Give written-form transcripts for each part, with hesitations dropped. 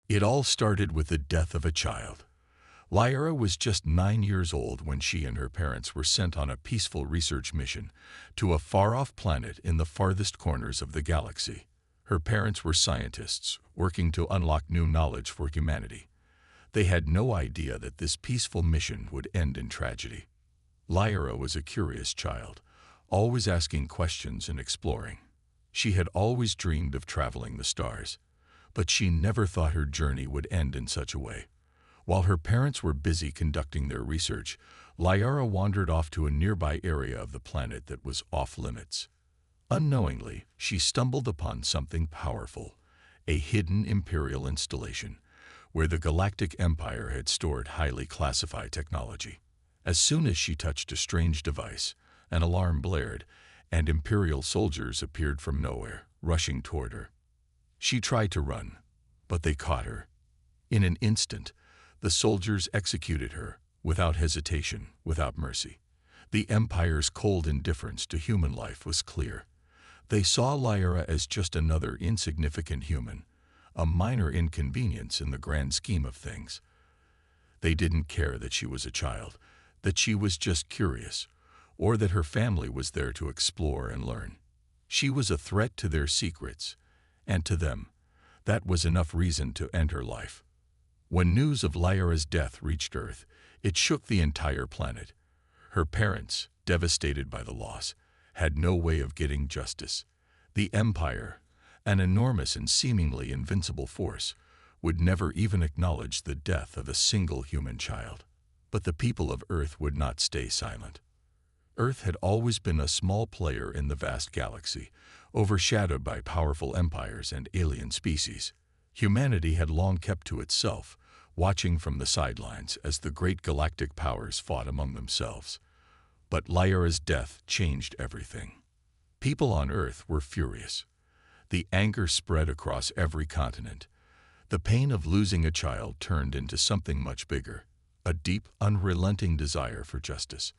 It all started with the death of a child. Lyra was just 9 years old when she and her parents were sent on a peaceful research mission to a far-off planet in the farthest corners of the galaxy. Her parents were scientists working to unlock new knowledge for humanity. They had no idea that this peaceful mission would end in tragedy. Lyra was a curious child, always asking questions and exploring. She had always dreamed of traveling the stars, but she never thought her journey would end in such a way. While her parents were busy conducting their research, Lyra wandered off to a nearby area of the planet that was off-limits. Unknowingly, she stumbled upon something powerful, a hidden Imperial installation, where the Galactic Empire had stored highly classified technology. As soon as she touched a strange device, an alarm blared, and Imperial soldiers appeared from nowhere, rushing toward her. She tried to run, but they caught her. In an instant, the soldiers executed her, without hesitation, without mercy. The Empire's cold indifference to human life was clear. They saw Lyra as just another insignificant human, a minor inconvenience in the grand scheme of things. They didn't care that she was a child, that she was just curious, or that her family was there to explore and learn. She was a threat to their secrets, and to them, that was enough reason to end her life. When news of Lyra's death reached Earth, it shook the entire planet. Her parents, devastated by the loss, had no way of getting justice. The Empire, an enormous and seemingly invincible force, would never even acknowledge the death of a single human child. But the people of Earth would not stay silent. Earth had always been a small player in the vast galaxy, overshadowed by powerful empires and alien species. Humanity had long kept to itself, watching from the sidelines as the great galactic powers fought among themselves. But Lyra's death changed everything. People on Earth were furious. The anger spread across every continent. The pain of losing a child turned into something much bigger, a deep, unrelenting desire for justice.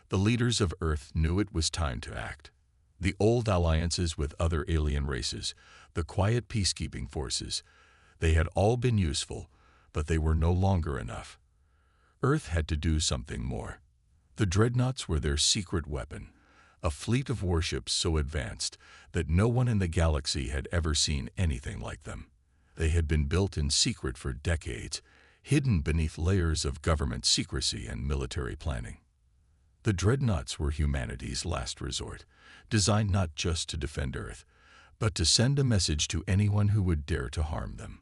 The leaders of Earth knew it was time to act. The old alliances with other alien races, the quiet peacekeeping forces, they had all been useful, but they were no longer enough. Earth had to do something more. The Dreadnoughts were their secret weapon, a fleet of warships so advanced that no one in the galaxy had ever seen anything like them. They had been built in secret for decades, hidden beneath layers of government secrecy and military planning. The Dreadnoughts were humanity's last resort, designed not just to defend Earth, but to send a message to anyone who would dare to harm them.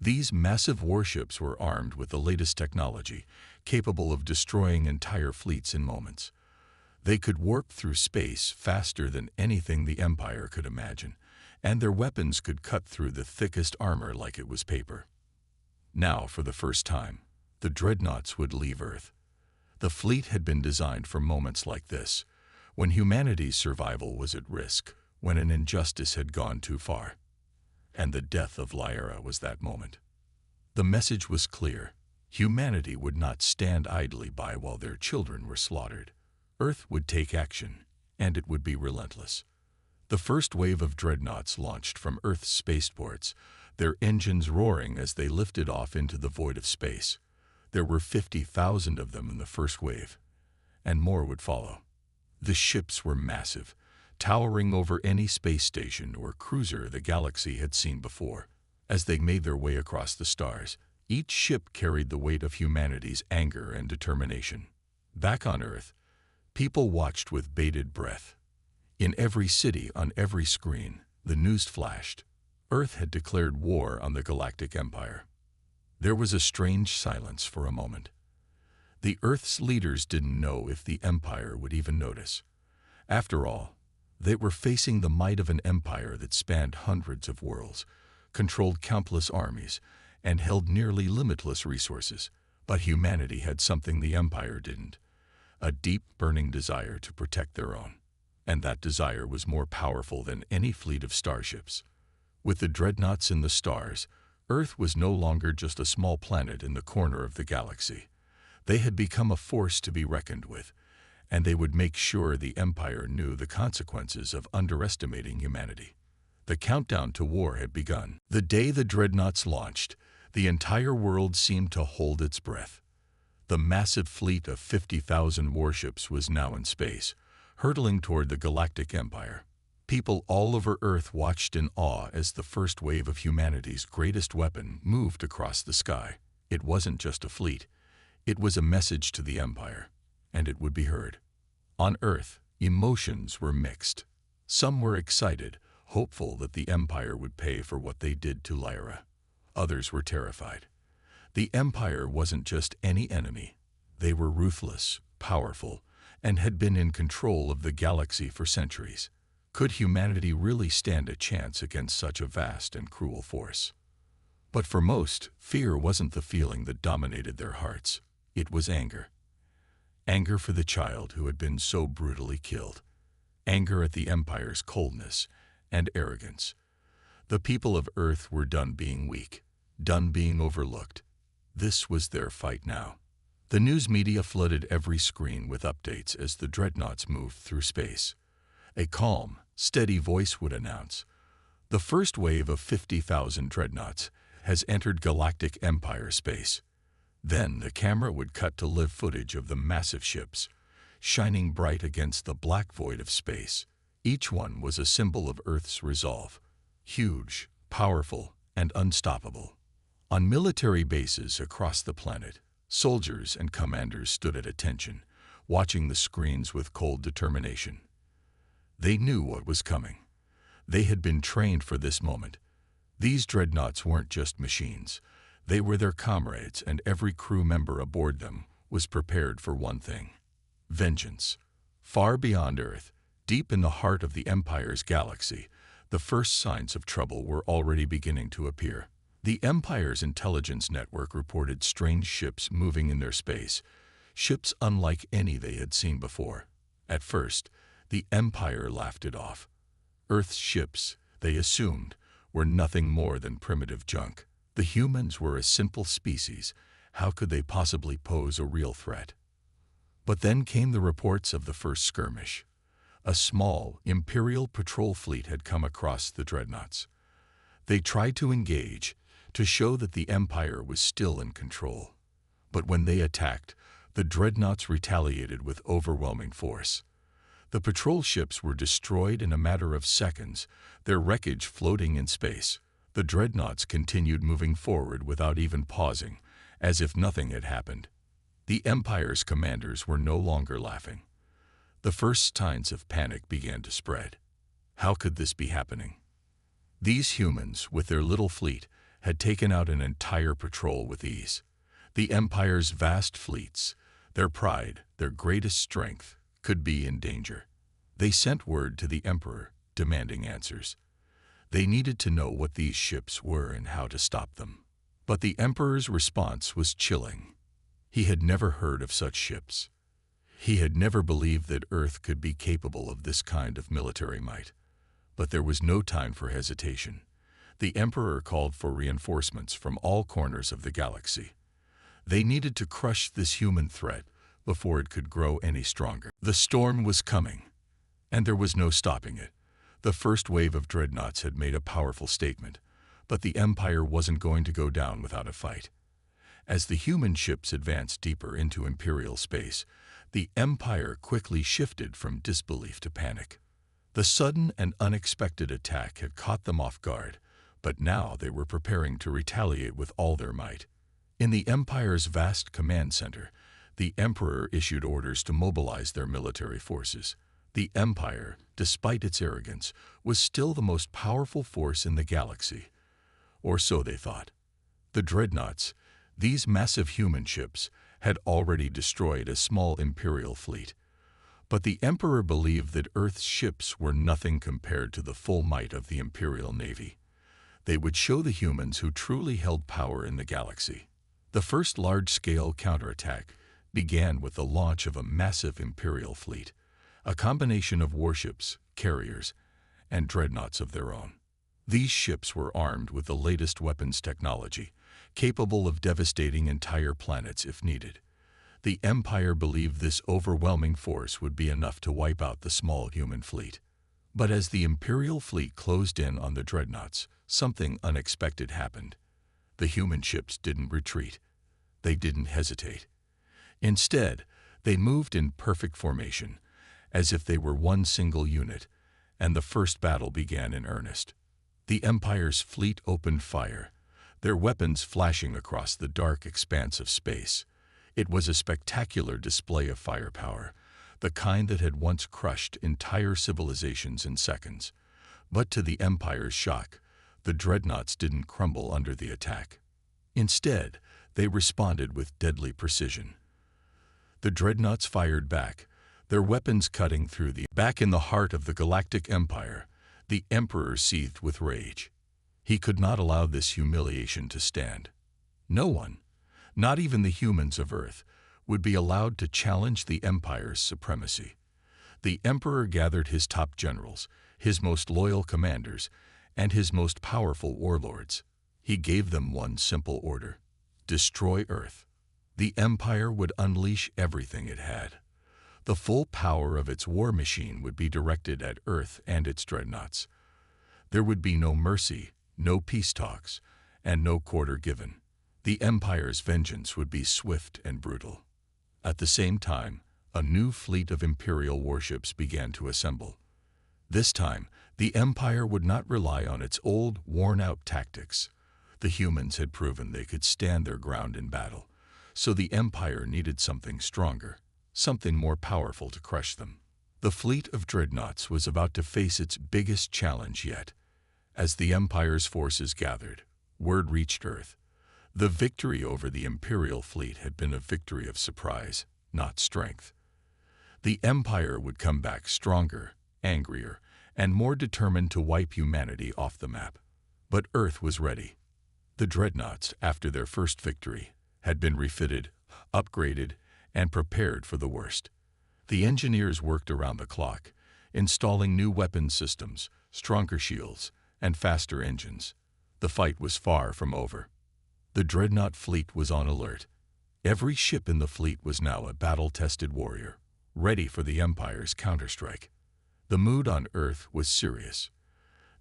These massive warships were armed with the latest technology, capable of destroying entire fleets in moments. They could warp through space faster than anything the Empire could imagine, and their weapons could cut through the thickest armor like it was paper. Now, for the first time, the Dreadnoughts would leave Earth. The fleet had been designed for moments like this, when humanity's survival was at risk, when an injustice had gone too far. And the death of Lyra was that moment. The message was clear. Humanity would not stand idly by while their children were slaughtered. Earth would take action, and it would be relentless. The first wave of Dreadnoughts launched from Earth's spaceports, their engines roaring as they lifted off into the void of space. There were 50,000 of them in the first wave, and more would follow. The ships were massive, towering over any space station or cruiser the galaxy had seen before. As they made their way across the stars, each ship carried the weight of humanity's anger and determination. Back on Earth, people watched with bated breath. In every city, on every screen, the news flashed. Earth had declared war on the Galactic Empire. There was a strange silence for a moment. The Earth's leaders didn't know if the Empire would even notice. After all, they were facing the might of an empire that spanned hundreds of worlds, controlled countless armies, and held nearly limitless resources. But humanity had something the Empire didn't, a deep, burning desire to protect their own. And that desire was more powerful than any fleet of starships. With the Dreadnoughts in the stars, Earth was no longer just a small planet in the corner of the galaxy. They had become a force to be reckoned with, and they would make sure the Empire knew the consequences of underestimating humanity. The countdown to war had begun. The day the Dreadnoughts launched, The entire world seemed to hold its breath. The massive fleet of 50,000 warships was now in space, hurtling toward the galactic empire. People all over Earth watched in awe as the first wave of humanity's greatest weapon moved across the sky. It wasn't just a fleet. It was a message to the empire, and it would be heard. On Earth, emotions were mixed. Some were excited, hopeful that the empire would pay for what they did to Lyra. Others were terrified. The empire wasn't just any enemy. They were ruthless, powerful, and had been in control of the galaxy for centuries. Could humanity really stand a chance against such a vast and cruel force? But for most, fear wasn't the feeling that dominated their hearts. It was anger. Anger for the child who had been so brutally killed. Anger at the empire's coldness and arrogance. The people of Earth were done being weak, done being overlooked. This was their fight now. The news media flooded every screen with updates as the dreadnoughts moved through space. A calm, steady voice would announce, "The first wave of 50,000 dreadnoughts has entered galactic empire space." Then the camera would cut to live footage of the massive ships, shining bright against the black void of space. Each one was a symbol of Earth's resolve, huge, powerful, and unstoppable. On military bases across the planet, soldiers and commanders stood at attention, watching the screens with cold determination. They knew what was coming. They had been trained for this moment. These dreadnoughts weren't just machines. They were their comrades, and every crew member aboard them was prepared for one thing: vengeance. Far beyond Earth, deep in the heart of the Empire's galaxy, the first signs of trouble were already beginning to appear. The Empire's intelligence network reported strange ships moving in their space, ships unlike any they had seen before. At first, the Empire laughed it off. Earth's ships, they assumed, were nothing more than primitive junk. The humans were a simple species. How could they possibly pose a real threat? But then came the reports of the first skirmish. A small, Imperial patrol fleet had come across the dreadnoughts. They tried to engage, to show that the Empire was still in control. But when they attacked, the dreadnoughts retaliated with overwhelming force. The patrol ships were destroyed in a matter of seconds, their wreckage floating in space. The dreadnoughts continued moving forward without even pausing, as if nothing had happened. The Empire's commanders were no longer laughing. The first signs of panic began to spread. How could this be happening? These humans, with their little fleet, had taken out an entire patrol with ease. The Empire's vast fleets, their pride, their greatest strength, could be in danger. They sent word to the Emperor, demanding answers. They needed to know what these ships were and how to stop them. But the Emperor's response was chilling. He had never heard of such ships. He had never believed that Earth could be capable of this kind of military might. But there was no time for hesitation. The Emperor called for reinforcements from all corners of the galaxy. They needed to crush this human threat before it could grow any stronger. The storm was coming, and there was no stopping it. The first wave of dreadnoughts had made a powerful statement, but the Empire wasn't going to go down without a fight. As the human ships advanced deeper into Imperial space, the Empire quickly shifted from disbelief to panic. The sudden and unexpected attack had caught them off guard, but now they were preparing to retaliate with all their might. In the Empire's vast command center, the Emperor issued orders to mobilize their military forces. The Empire, despite its arrogance, was still the most powerful force in the galaxy. Or so they thought. The dreadnoughts, these massive human ships, had already destroyed a small Imperial fleet. But the Emperor believed that Earth's ships were nothing compared to the full might of the Imperial Navy. They would show the humans who truly held power in the galaxy. The first large-scale counterattack began with the launch of a massive Imperial fleet, a combination of warships, carriers, and dreadnoughts of their own. These ships were armed with the latest weapons technology, capable of devastating entire planets if needed. The Empire believed this overwhelming force would be enough to wipe out the small human fleet. But as the Imperial fleet closed in on the dreadnoughts, something unexpected happened. The human ships didn't retreat. They didn't hesitate. Instead, they moved in perfect formation, as if they were one single unit, and the first battle began in earnest. The Empire's fleet opened fire, their weapons flashing across the dark expanse of space. It was a spectacular display of firepower, the kind that had once crushed entire civilizations in seconds. But to the Empire's shock, the dreadnoughts didn't crumble under the attack. Instead, they responded with deadly precision. The dreadnoughts fired back, their weapons cutting through the back in the heart of the Galactic Empire. The Emperor seethed with rage. He could not allow this humiliation to stand. No one, not even the humans of Earth, would be allowed to challenge the Empire's supremacy. The Emperor gathered his top generals, his most loyal commanders, and his most powerful warlords. He gave them one simple order: destroy Earth. The Empire would unleash everything it had. The full power of its war machine would be directed at Earth and its dreadnoughts. There would be no mercy, no peace talks, and no quarter given. The Empire's vengeance would be swift and brutal. At the same time, a new fleet of Imperial warships began to assemble. This time, the Empire would not rely on its old, worn-out tactics. The humans had proven they could stand their ground in battle, so the Empire needed something stronger, something more powerful to crush them. The fleet of dreadnoughts was about to face its biggest challenge yet. As the Empire's forces gathered, word reached Earth. The victory over the Imperial fleet had been a victory of surprise, not strength. The Empire would come back stronger, angrier, and more determined to wipe humanity off the map. But Earth was ready. The dreadnoughts, after their first victory, had been refitted, upgraded, and prepared for the worst. The engineers worked around the clock, installing new weapon systems, stronger shields, and faster engines. The fight was far from over. The dreadnought fleet was on alert. Every ship in the fleet was now a battle-tested warrior, ready for the Empire's counterstrike. The mood on Earth was serious.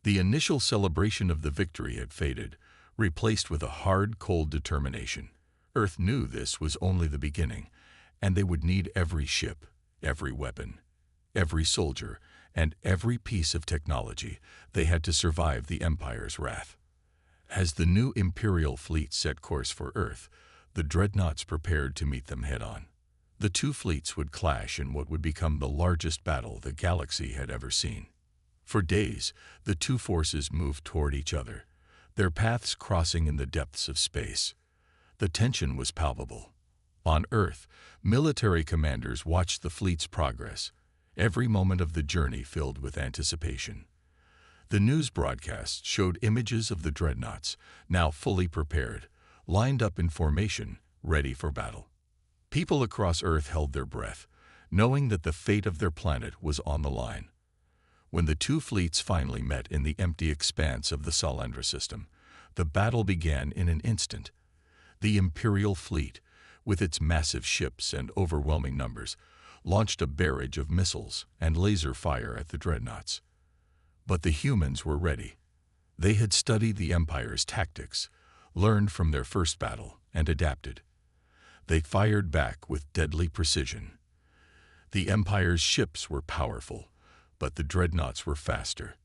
The initial celebration of the victory had faded, replaced with a hard, cold determination. Earth knew this was only the beginning, and they would need every ship, every weapon, every soldier, and every piece of technology they had to survive the Empire's wrath. As the new Imperial fleet set course for Earth, the dreadnoughts prepared to meet them head-on. The two fleets would clash in what would become the largest battle the galaxy had ever seen. For days, the two forces moved toward each other, their paths crossing in the depths of space. The tension was palpable. On Earth, military commanders watched the fleet's progress, every moment of the journey filled with anticipation. The news broadcasts showed images of the dreadnoughts, now fully prepared, lined up in formation, ready for battle. People across Earth held their breath, knowing that the fate of their planet was on the line. When the two fleets finally met in the empty expanse of the Salendra system, the battle began in an instant. The Imperial fleet, with its massive ships and overwhelming numbers, launched a barrage of missiles and laser fire at the dreadnoughts. But the humans were ready. They had studied the Empire's tactics, learned from their first battle, and adapted. They fired back with deadly precision. The Empire's ships were powerful, but the dreadnoughts were faster.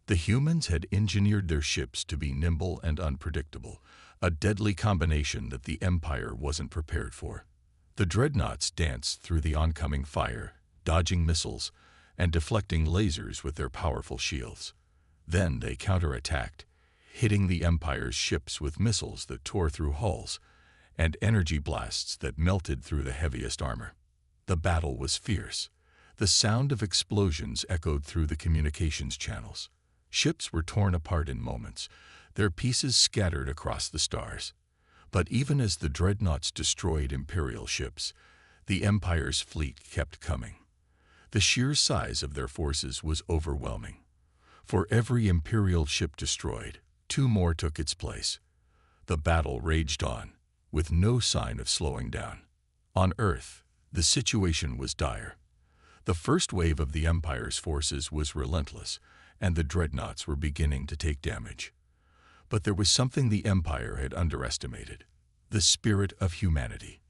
The humans had engineered their ships to be nimble and unpredictable, a deadly combination that the Empire wasn't prepared for. The dreadnoughts danced through the oncoming fire, dodging missiles and deflecting lasers with their powerful shields. Then they counterattacked, hitting the Empire's ships with missiles that tore through hulls and energy blasts that melted through the heaviest armor. The battle was fierce. The sound of explosions echoed through the communications channels. Ships were torn apart in moments, their pieces scattered across the stars. But even as the dreadnoughts destroyed Imperial ships, the Empire's fleet kept coming. The sheer size of their forces was overwhelming. For every Imperial ship destroyed, two more took its place. The battle raged on, with no sign of slowing down. On Earth, the situation was dire. The first wave of the Empire's forces was relentless, and the dreadnoughts were beginning to take damage. But there was something the Empire had underestimated: the spirit of humanity.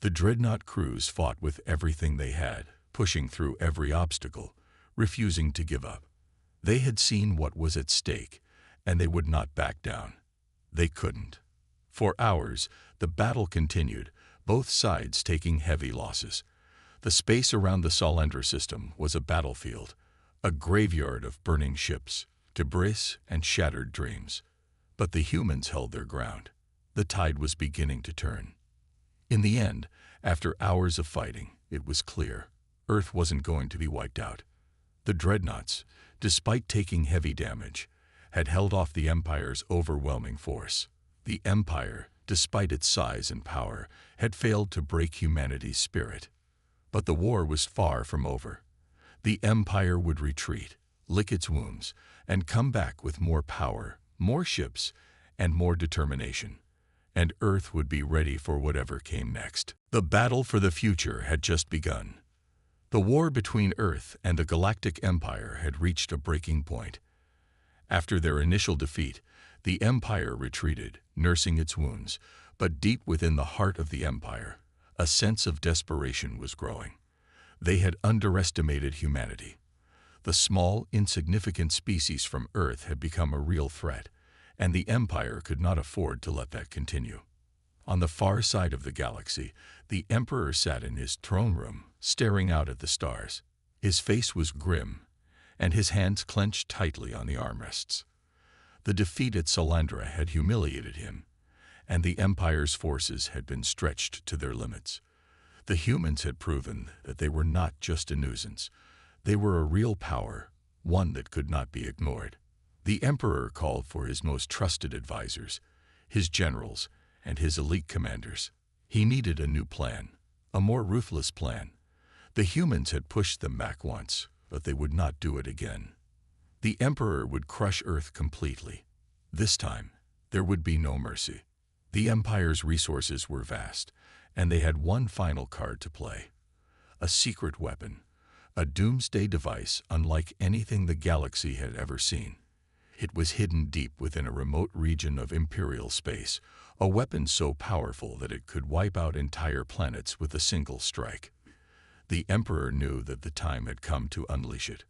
The Dreadnought crews fought with everything they had, pushing through every obstacle, refusing to give up. They had seen what was at stake, and they would not back down. They couldn't. For hours, the battle continued, both sides taking heavy losses. The space around the Solendra system was a battlefield, a graveyard of burning ships, debris, and shattered dreams. But the humans held their ground. The tide was beginning to turn. In the end, after hours of fighting, it was clear: Earth wasn't going to be wiped out. The Dreadnoughts, despite taking heavy damage, had held off the Empire's overwhelming force. The Empire, despite its size and power, had failed to break humanity's spirit. But the war was far from over. The Empire would retreat, lick its wounds, and come back with more power, more ships, and more determination. And Earth would be ready for whatever came next. The battle for the future had just begun. The war between Earth and the Galactic Empire had reached a breaking point. After their initial defeat, the Empire retreated, nursing its wounds, but deep within the heart of the Empire, a sense of desperation was growing. They had underestimated humanity. The small, insignificant species from Earth had become a real threat, and the Empire could not afford to let that continue. On the far side of the galaxy, the Emperor sat in his throne room, staring out at the stars. His face was grim, and his hands clenched tightly on the armrests. The defeat at Solendra had humiliated him, and the Empire's forces had been stretched to their limits. The humans had proven that they were not just a nuisance. They were a real power, one that could not be ignored. The Emperor called for his most trusted advisors, his generals, and his elite commanders. He needed a new plan, a more ruthless plan. The humans had pushed them back once, but they would not do it again. The Emperor would crush Earth completely. This time, there would be no mercy. The Empire's resources were vast, and they had one final card to play: a secret weapon, a doomsday device unlike anything the galaxy had ever seen. It was hidden deep within a remote region of Imperial space, a weapon so powerful that it could wipe out entire planets with a single strike. The Emperor knew that the time had come to unleash it.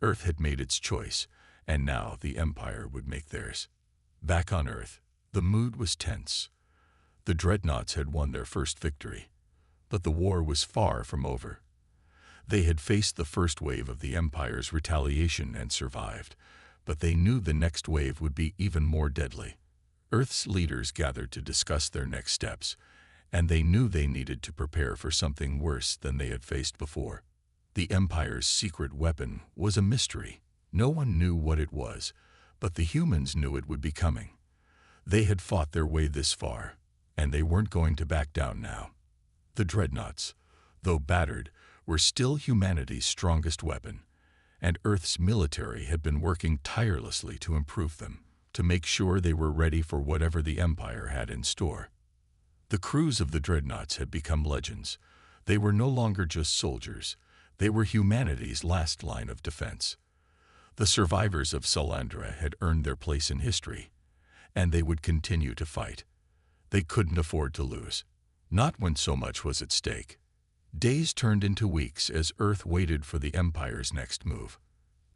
Earth had made its choice, and now the Empire would make theirs. Back on Earth, the mood was tense. The Dreadnoughts had won their first victory, but the war was far from over. They had faced the first wave of the Empire's retaliation and survived, but they knew the next wave would be even more deadly. Earth's leaders gathered to discuss their next steps, and they knew they needed to prepare for something worse than they had faced before. The Empire's secret weapon was a mystery. No one knew what it was, but the humans knew it would be coming. They had fought their way this far, and they weren't going to back down now. The Dreadnoughts, though battered, were still humanity's strongest weapon, and Earth's military had been working tirelessly to improve them, to make sure they were ready for whatever the Empire had in store. The crews of the Dreadnoughts had become legends. They were no longer just soldiers. They were humanity's last line of defense. The survivors of Solendra had earned their place in history, and they would continue to fight. They couldn't afford to lose, not when so much was at stake. Days turned into weeks as Earth waited for the Empire's next move.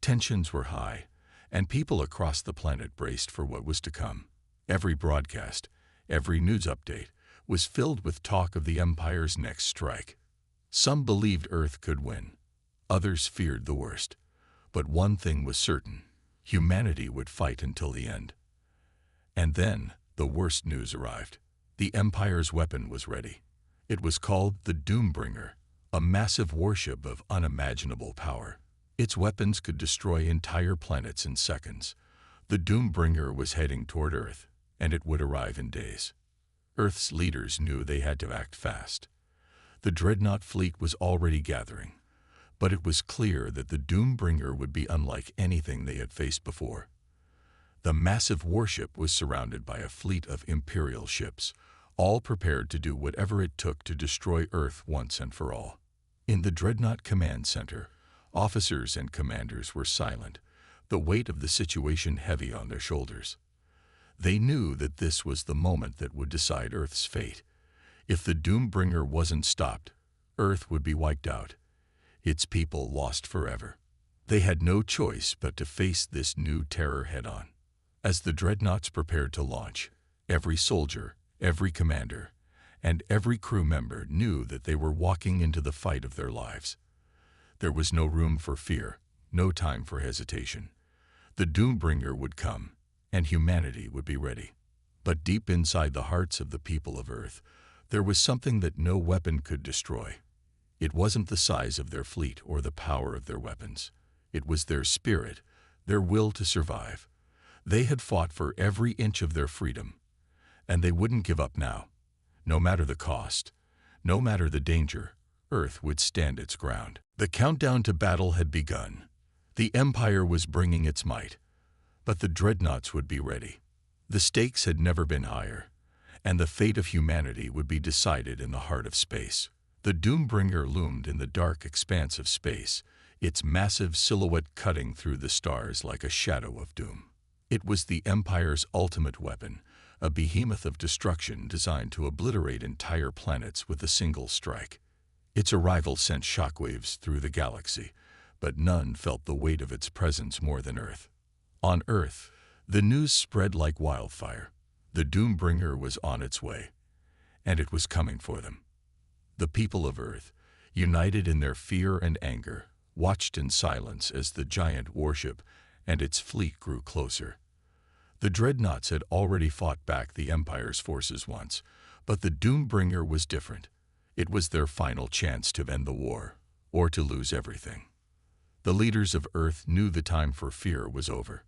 Tensions were high, and people across the planet braced for what was to come. Every broadcast, every news update, was filled with talk of the Empire's next strike. Some believed Earth could win. Others feared the worst. But one thing was certain: humanity would fight until the end. And then the worst news arrived. The Empire's weapon was ready. It was called the Doombringer, a massive warship of unimaginable power. Its weapons could destroy entire planets in seconds. The Doombringer was heading toward Earth, and it would arrive in days. Earth's leaders knew they had to act fast. The Dreadnought fleet was already gathering, but it was clear that the Doombringer would be unlike anything they had faced before. The massive warship was surrounded by a fleet of Imperial ships, all prepared to do whatever it took to destroy Earth once and for all. In the Dreadnought Command Center, officers and commanders were silent, the weight of the situation heavy on their shoulders. They knew that this was the moment that would decide Earth's fate. If the Doombringer wasn't stopped, Earth would be wiped out, its people lost forever. They had no choice but to face this new terror head-on. As the Dreadnoughts prepared to launch, every soldier, every commander, and every crew member knew that they were walking into the fight of their lives. There was no room for fear, no time for hesitation. The Doombringer would come, and humanity would be ready. But deep inside the hearts of the people of Earth, there was something that no weapon could destroy. It wasn't the size of their fleet or the power of their weapons. It was their spirit, their will to survive. They had fought for every inch of their freedom, and they wouldn't give up now. No matter the cost, no matter the danger, Earth would stand its ground. The countdown to battle had begun. The Empire was bringing its might, but the Dreadnoughts would be ready. The stakes had never been higher, and the fate of humanity would be decided in the heart of space. The Doombringer loomed in the dark expanse of space, its massive silhouette cutting through the stars like a shadow of doom. It was the Empire's ultimate weapon, a behemoth of destruction designed to obliterate entire planets with a single strike. Its arrival sent shockwaves through the galaxy, but none felt the weight of its presence more than Earth. On Earth, the news spread like wildfire. The Doombringer was on its way, and it was coming for them. The people of Earth, united in their fear and anger, watched in silence as the giant warship and its fleet grew closer. The Dreadnoughts had already fought back the Empire's forces once, but the Doombringer was different. It was their final chance to end the war, or to lose everything. The leaders of Earth knew the time for fear was over.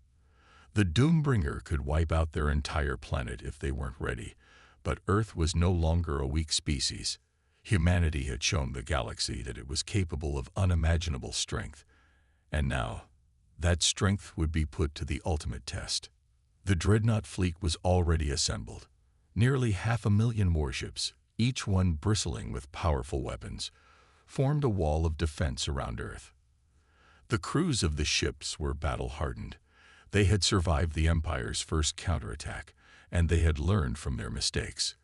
The Doombringer could wipe out their entire planet if they weren't ready, but Earth was no longer a weak species. Humanity had shown the galaxy that it was capable of unimaginable strength, and now, that strength would be put to the ultimate test. The Dreadnought fleet was already assembled. Nearly 500,000 warships, each one bristling with powerful weapons, formed a wall of defense around Earth. The crews of the ships were battle-hardened. They had survived the Empire's first counterattack, and they had learned from their mistakes.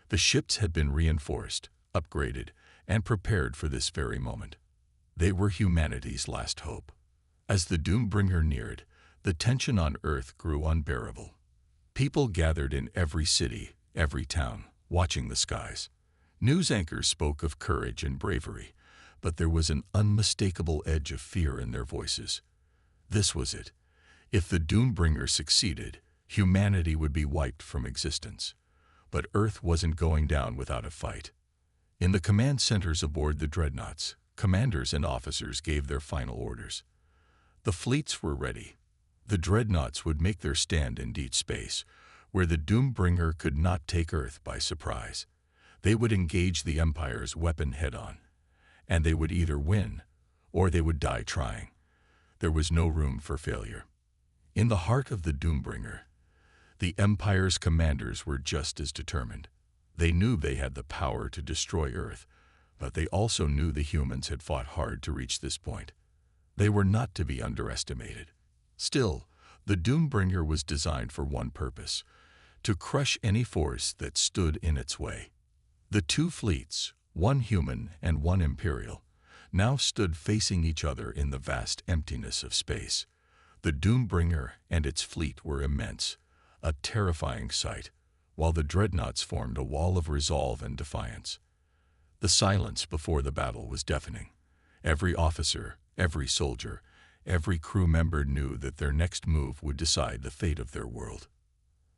The ships had been reinforced, upgraded, and prepared for this very moment. They were humanity's last hope. As the Doombringer neared, the tension on Earth grew unbearable. People gathered in every city, every town, watching the skies. News anchors spoke of courage and bravery, but there was an unmistakable edge of fear in their voices. This was it. If the Doombringer succeeded, humanity would be wiped from existence. But Earth wasn't going down without a fight. In the command centers aboard the Dreadnoughts, commanders and officers gave their final orders. The fleets were ready. The Dreadnoughts would make their stand in deep space, where the Doombringer could not take Earth by surprise. They would engage the Empire's weapon head-on, and they would either win, or they would die trying. There was no room for failure. In the heart of the Doombringer, the Empire's commanders were just as determined. They knew they had the power to destroy Earth, but they also knew the humans had fought hard to reach this point. They were not to be underestimated. Still, the Doombringer was designed for one purpose: to crush any force that stood in its way. The two fleets, one human and one imperial, now stood facing each other in the vast emptiness of space. The Doombringer and its fleet were immense, a terrifying sight, while the Dreadnoughts formed a wall of resolve and defiance. The silence before the battle was deafening. Every officer, every soldier, every crew member knew that their next move would decide the fate of their world.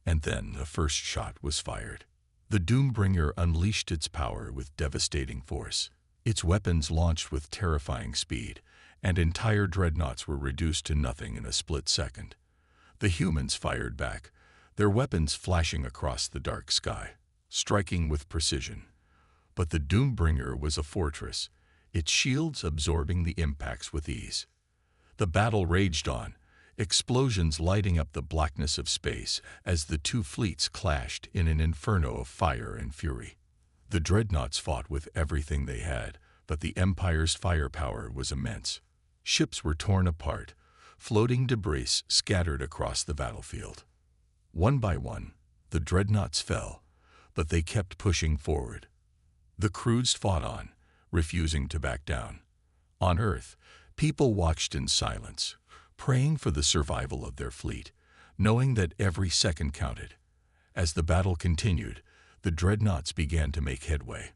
And then the first shot was fired. The Doombringer unleashed its power with devastating force. Its weapons launched with terrifying speed, and entire Dreadnoughts were reduced to nothing in a split second. The humans fired back, their weapons flashing across the dark sky, striking with precision. But the Doombringer was a fortress, its shields absorbing the impacts with ease. The battle raged on, explosions lighting up the blackness of space as the two fleets clashed in an inferno of fire and fury. The Dreadnoughts fought with everything they had, but the Empire's firepower was immense. Ships were torn apart, floating debris scattered across the battlefield. One by one, the dreadnoughts fell, but they kept pushing forward. The crews fought on, refusing to back down. On Earth, people watched in silence, praying for the survival of their fleet, knowing that every second counted. As the battle continued, the dreadnoughts began to make headway.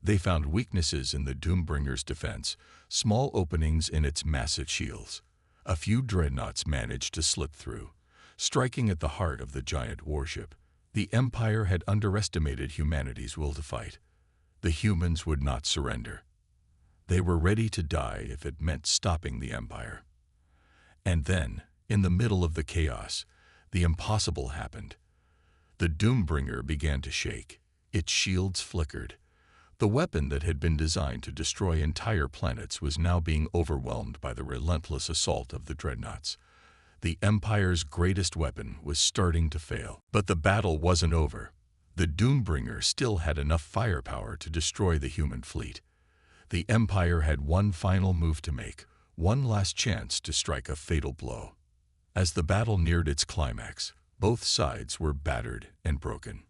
They found weaknesses in the Doombringer's defense, small openings in its massive shields. A few dreadnoughts managed to slip through, striking at the heart of the giant warship. The Empire had underestimated humanity's will to fight. The humans would not surrender. They were ready to die if it meant stopping the Empire. And then, in the middle of the chaos, the impossible happened. The Doombringer began to shake. Its shields flickered. The weapon that had been designed to destroy entire planets was now being overwhelmed by the relentless assault of the dreadnoughts. The Empire's greatest weapon was starting to fail. But the battle wasn't over. The Doombringer still had enough firepower to destroy the human fleet. The Empire had one final move to make, one last chance to strike a fatal blow. As the battle neared its climax, both sides were battered and broken.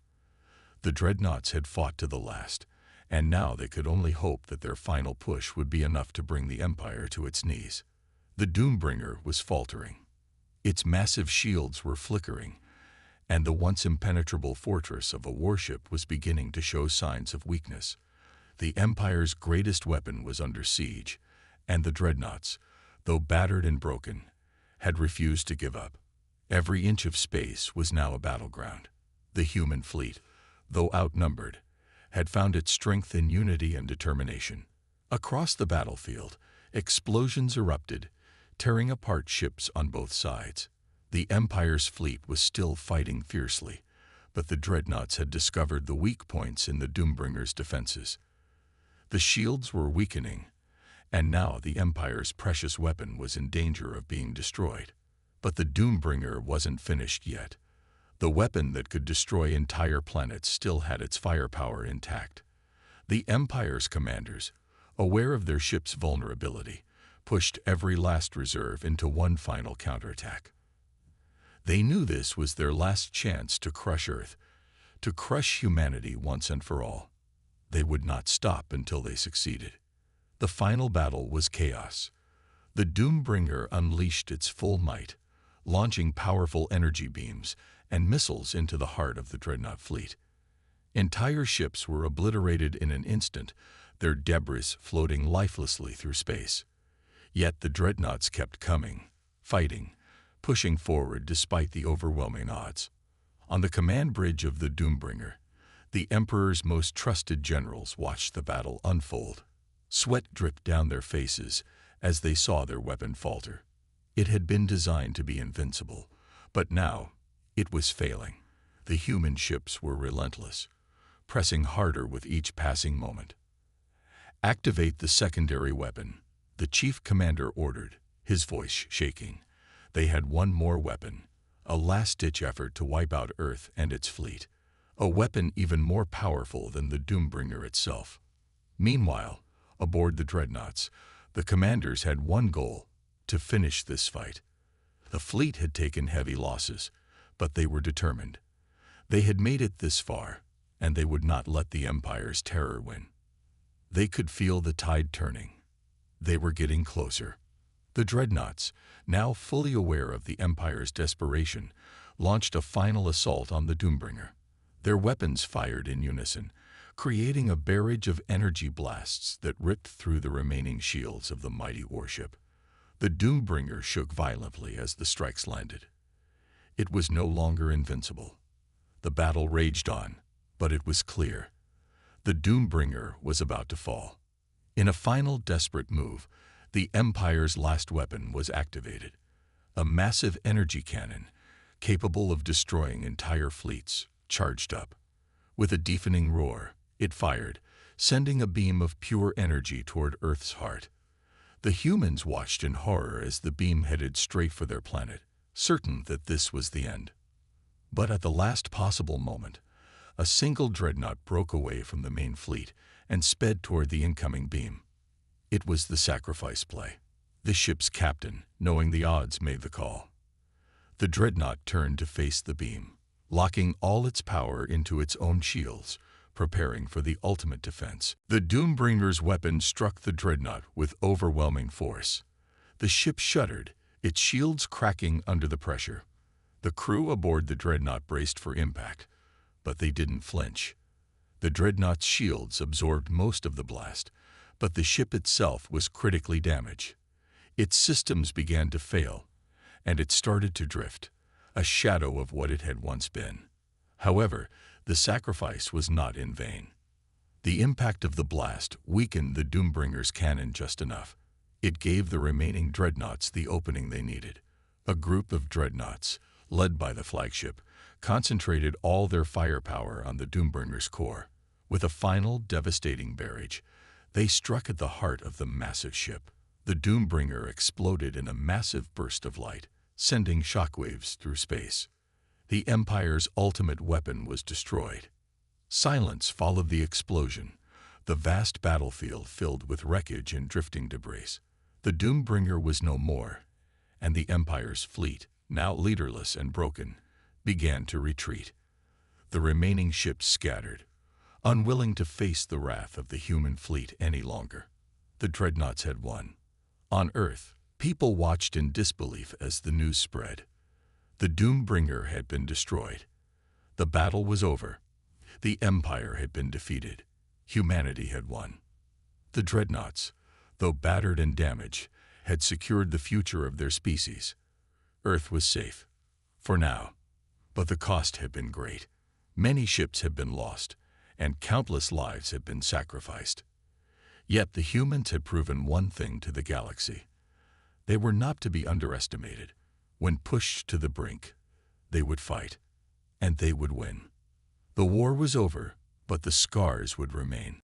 The dreadnoughts had fought to the last, and now they could only hope that their final push would be enough to bring the Empire to its knees. The Doombringer was faltering. Its massive shields were flickering, and the once impenetrable fortress of a warship was beginning to show signs of weakness. The Empire's greatest weapon was under siege, and the dreadnoughts, though battered and broken, had refused to give up. Every inch of space was now a battleground. The human fleet, though outnumbered, had found its strength in unity and determination. Across the battlefield, explosions erupted, tearing apart ships on both sides. The Empire's fleet was still fighting fiercely, but the dreadnoughts had discovered the weak points in the Doombringer's defenses. The shields were weakening, and now the Empire's precious weapon was in danger of being destroyed. But the Doombringer wasn't finished yet. The weapon that could destroy entire planets still had its firepower intact. The Empire's commanders, aware of their ship's vulnerability, pushed every last reserve into one final counterattack. They knew this was their last chance to crush Earth, to crush humanity once and for all. They would not stop until they succeeded. The final battle was chaos. The Doombringer unleashed its full might, launching powerful energy beams and missiles into the heart of the dreadnought fleet. Entire ships were obliterated in an instant, their debris floating lifelessly through space. Yet the dreadnoughts kept coming, fighting, pushing forward despite the overwhelming odds. On the command bridge of the Doombringer, the Emperor's most trusted generals watched the battle unfold. Sweat dripped down their faces as they saw their weapon falter. It had been designed to be invincible, but now it was failing. The human ships were relentless, pressing harder with each passing moment. "Activate the secondary weapon," the chief commander ordered, his voice shaking. They had one more weapon, a last-ditch effort to wipe out Earth and its fleet, a weapon even more powerful than the Doombringer itself. Meanwhile, aboard the dreadnoughts, the commanders had one goal: to finish this fight. The fleet had taken heavy losses, but they were determined. They had made it this far, and they would not let the Empire's terror win. They could feel the tide turning. They were getting closer. The dreadnoughts, now fully aware of the Empire's desperation, launched a final assault on the Doombringer. Their weapons fired in unison, creating a barrage of energy blasts that ripped through the remaining shields of the mighty warship. The Doombringer shook violently as the strikes landed. It was no longer invincible. The battle raged on, but it was clear. The Doombringer was about to fall. In a final desperate move, the Empire's last weapon was activated. A massive energy cannon, capable of destroying entire fleets, charged up. With a deafening roar, it fired, sending a beam of pure energy toward Earth's heart. The humans watched in horror as the beam headed straight for their planet, certain that this was the end. But at the last possible moment, a single dreadnought broke away from the main fleet and sped toward the incoming beam. It was the sacrifice play. The ship's captain, knowing the odds, made the call. The Dreadnought turned to face the beam, locking all its power into its own shields, preparing for the ultimate defense. The Doombringer's weapon struck the Dreadnought with overwhelming force. The ship shuddered, its shields cracking under the pressure. The crew aboard the Dreadnought braced for impact, but they didn't flinch. The Dreadnought's shields absorbed most of the blast, but the ship itself was critically damaged. Its systems began to fail, and it started to drift, a shadow of what it had once been. However, the sacrifice was not in vain. The impact of the blast weakened the Doombringer's cannon just enough. It gave the remaining Dreadnoughts the opening they needed. A group of Dreadnoughts, led by the flagship, concentrated all their firepower on the Doombringer's core. With a final devastating barrage, they struck at the heart of the massive ship. The Doombringer exploded in a massive burst of light, sending shockwaves through space. The Empire's ultimate weapon was destroyed. Silence followed the explosion, the vast battlefield filled with wreckage and drifting debris. The Doombringer was no more, and the Empire's fleet, now leaderless and broken, began to retreat. The remaining ships scattered, unwilling to face the wrath of the human fleet any longer. The Dreadnoughts had won. On Earth, people watched in disbelief as the news spread. The Doombringer had been destroyed. The battle was over. The Empire had been defeated. Humanity had won. The Dreadnoughts, though battered and damaged, had secured the future of their species. Earth was safe, for now. But the cost had been great. Many ships had been lost, and countless lives had been sacrificed. Yet the humans had proven one thing to the galaxy. They were not to be underestimated. When pushed to the brink, they would fight, and they would win. The war was over, but the scars would remain.